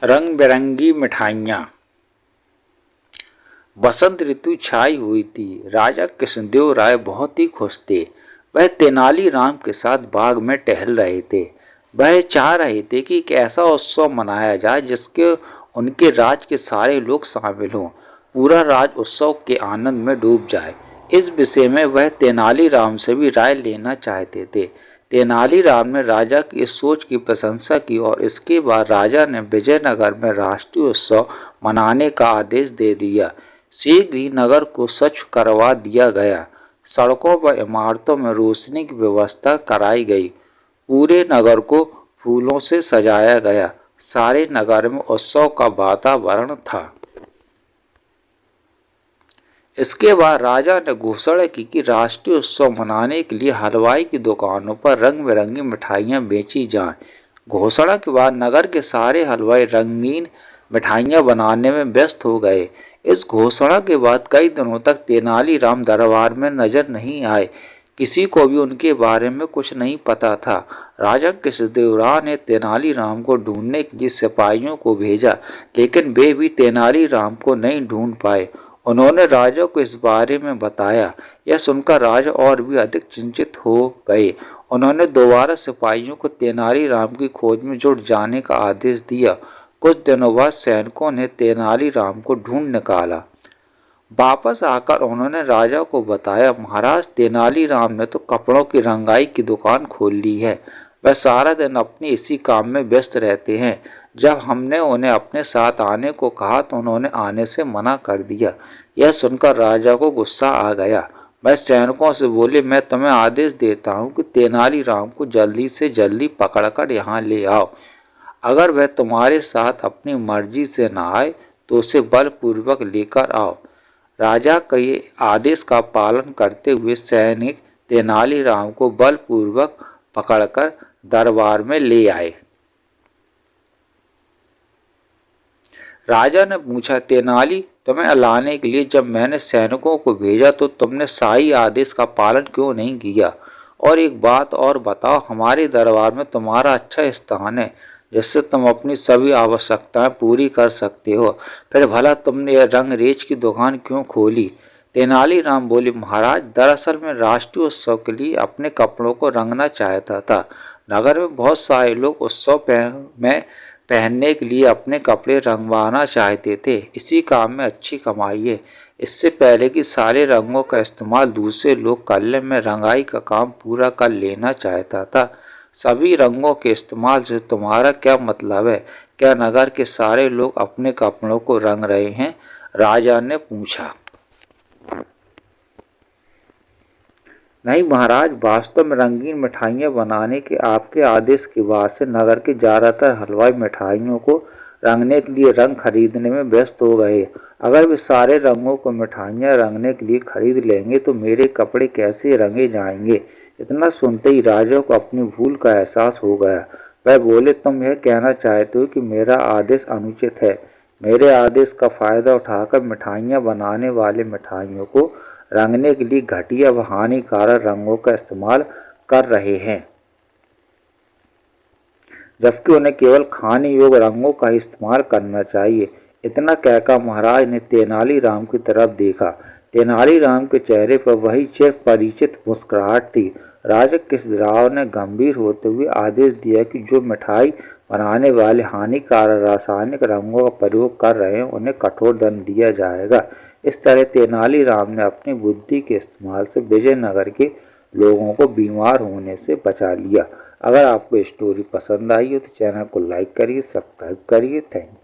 रंग बिरंगी मिठाइयाँ। बसंत ऋतु छाई हुई थी। राजा कृष्णदेव राय बहुत ही खुश थे। वह तेनालीराम के साथ बाग में टहल रहे थे। वह चाह रहे थे कि एक ऐसा उत्सव मनाया जाए जिसके उनके राज के सारे लोग शामिल हों। पूरा राज उत्सव के आनंद में डूब जाए। इस विषय में वह तेनालीराम से भी राय लेना चाहते थे। तेनालीराम ने राजा की इस सोच की प्रशंसा की और इसके बाद राजा ने विजयनगर में राष्ट्रीय उत्सव मनाने का आदेश दे दिया। शीघ्र ही नगर को स्वच्छ करवा दिया गया। सड़कों व इमारतों में रोशनी की व्यवस्था कराई गई। पूरे नगर को फूलों से सजाया गया। सारे नगर में उत्सव का वातावरण था। इसके बाद राजा ने घोषणा की कि राष्ट्रीय उत्सव मनाने के लिए हलवाई की दुकानों पर रंग बिरंगी मिठाइयाँ बेची जाएं। घोषणा के बाद नगर के सारे हलवाई रंगीन मिठाइयाँ बनाने में व्यस्त हो गए। इस घोषणा के बाद कई दिनों तक तेनालीराम दरबार में नजर नहीं आए। किसी को भी उनके बारे में कुछ नहीं पता था। राजा कृष्णदेव राय ने तेनालीराम को ढूंढने के लिए सिपाहियों को भेजा, लेकिन वे भी तेनालीराम को नहीं ढूंढ पाए। उन्होंने राजा को इस बारे में बताया। यह सुनकर राजा और भी अधिक चिंतित हो गए। उन्होंने दोबारा सिपाहियों को तेनालीराम की खोज में जुट जाने का आदेश दिया। कुछ दिनों बाद सैनिकों ने तेनालीराम को ढूंढ निकाला। वापस आकर उन्होंने राजा को बताया, महाराज तेनालीराम ने तो कपड़ों की रंगाई की दुकान खोल ली है। वह सारा दिन अपने इसी काम में व्यस्त रहते हैं। जब हमने उन्हें अपने साथ आने को कहा तो उन्होंने आने से मना कर दिया। यह सुनकर राजा को गुस्सा आ गया। वह सैनिकों से बोले, मैं तुम्हें आदेश देता हूँ कि तेनालीराम को जल्दी से जल्दी पकड़कर यहाँ ले आओ। अगर वह तुम्हारे साथ अपनी मर्जी से न आए तो उसे बलपूर्वक लेकर आओ। राजा के आदेश का पालन करते हुए सैनिक तेनालीराम को बलपूर्वक पकड़कर दरबार में ले आए। राजा ने पूछा, तेनाली, तुम्हें लाने के लिए जब मैंने सैनिकों को भेजा तो तुमने शाही आदेश का पालन क्यों नहीं किया? और एक बात और बताओ, हमारे दरबार में तुम्हारा अच्छा स्थान है जिससे तुम अपनी सभी आवश्यकताएं पूरी कर सकते हो। फिर भला तुमने यह रंगरेज की दुकान क्यों खोली? तेनालीराम बोले, महाराज, दरअसल मैं राष्ट्रीय उत्सव के लिए अपने कपड़ों को रंगना चाहता था। नगर में बहुत सारे लोग उत्सव में पहनने के लिए अपने कपड़े रंगवाना चाहते थे। इसी काम में अच्छी कमाई है। इससे पहले कि सारे रंगों का इस्तेमाल दूसरे लोग कर लें, मैं रंगाई का काम पूरा कर लेना चाहता था। सभी रंगों के इस्तेमाल से तुम्हारा क्या मतलब है? क्या नगर के सारे लोग अपने कपड़ों को रंग रहे हैं? राजा ने पूछा। नहीं महाराज, वास्तव में रंगीन मिठाइयाँ बनाने के आपके आदेश के बाद से नगर के ज़्यादातर हलवाई मिठाइयों को रंगने के लिए रंग खरीदने में व्यस्त हो गए। अगर वे सारे रंगों को मिठाइयाँ रंगने के लिए खरीद लेंगे तो मेरे कपड़े कैसे रंगे जाएंगे? इतना सुनते ही राजा को अपनी भूल का एहसास हो गया। वह बोले, तुम यह कहना चाहते हो कि मेरा आदेश अनुचित है। मेरे आदेश का फायदा उठाकर मिठाइयाँ बनाने वाले मिठाइयों को रंगने के लिए घटिया व हानिकारक रंगों का इस्तेमाल कर रहे हैं, जबकि उन्हें केवल खाने योग्य रंगों का इस्तेमाल करना चाहिए। इतना कहकर महाराज ने तेनालीराम की तरफ देखा। तेनालीराम के चेहरे पर वही चिर परिचित मुस्कुराहट थी। राजा कृष्णदेव ने गंभीर होते हुए आदेश दिया कि जो मिठाई बनाने वाले हानिकारक रासायनिक रंगों का प्रयोग कर रहे हैं उन्हें कठोर दंड दिया जाएगा। इस तरह तेनालीराम ने अपनी बुद्धि के इस्तेमाल से विजयनगर के लोगों को बीमार होने से बचा लिया। अगर आपको स्टोरी पसंद आई हो तो चैनल को लाइक करिए, सब्सक्राइब करिए। Thank you.